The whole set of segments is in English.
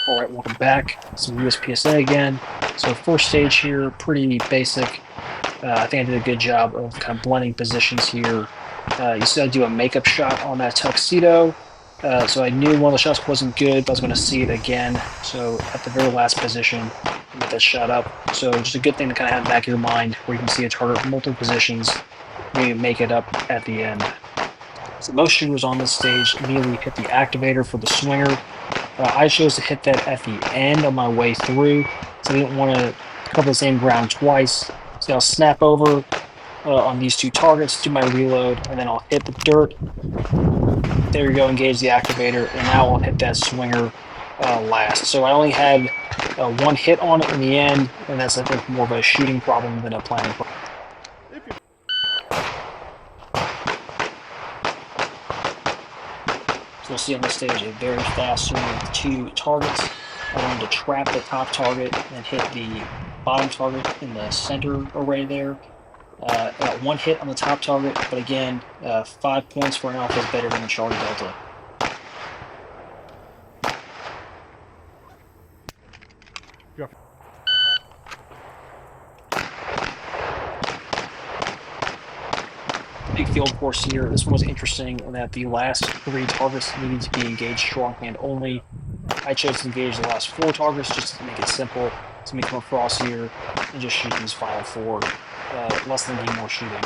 All right, welcome back. Some USPSA again. So first stage here, pretty basic. I think I did a good job of kind of blending positions here. You see I do a makeup shot on that tuxedo. So I knew one of the shots wasn't good, but I was going to see it again. So at the very last position, I get that shot up. So just a good thing to kind of have in the back of your mind where you can see a target from multiple positions, maybe make it up at the end. So most shooters on this stage immediately hit the activator for the swinger. I chose to hit that at the end on my way through, so I didn't want to cover the same ground twice. So I'll snap over on these two targets, do my reload, and then I'll hit the dirt. There you go, engage the activator, and now I'll hit that swinger last. So I only had one hit on it in the end, and that's, I think, more of a shooting problem than a planning problem. So you'll see on this stage a very fast swing with two targets. I wanted to trap the top target and hit the bottom target in the center array there. Got one hit on the top target, but again, 5 points for an alpha is better than a Charlie Delta. Big field course here. This one was interesting in that the last 3 targets needed to be engaged strong hand only. I chose to engage the last 4 targets just to make it simple. So me come across here and just shoot these final 4. Less than D more shooting.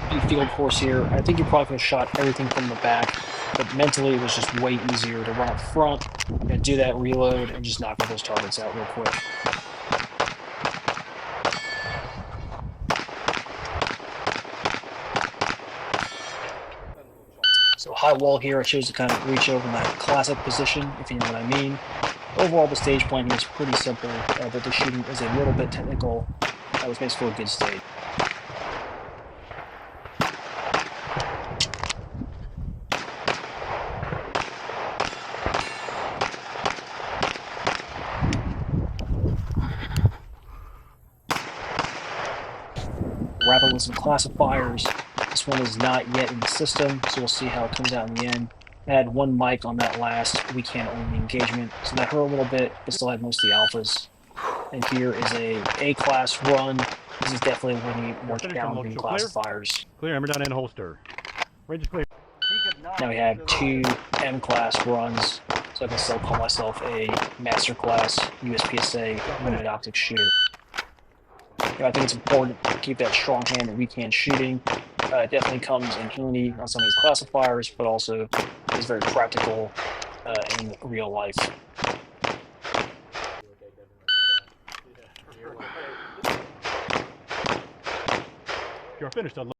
Big field course here. I think you probably could have shot everything from the back, but mentally it was just way easier to run up front and do that reload and just knock those targets out real quick. So high wall here, I chose to kind of reach over in that classic position, if you know what I mean. Overall, the stage planning is pretty simple, but the shooting is a little bit technical, which makes for a good stage. Wrapping with some classifiers. This one is not yet in the system, so we'll see how it comes out in the end. I had one mic on that last weekend only engagement, so that hurt a little bit, but still had most of the alphas. And here is a A-class run. This is definitely one of the more challenging classifiers. Clear, hammer down and holster. Range is clear. Now we have 2 M-class runs, so I can still call myself a master class USPSA limited optics shooter. I think it's important to keep that strong hand and weak hand shooting. It definitely comes in handy on some of these classifiers, but also is very practical in real life. You're finished.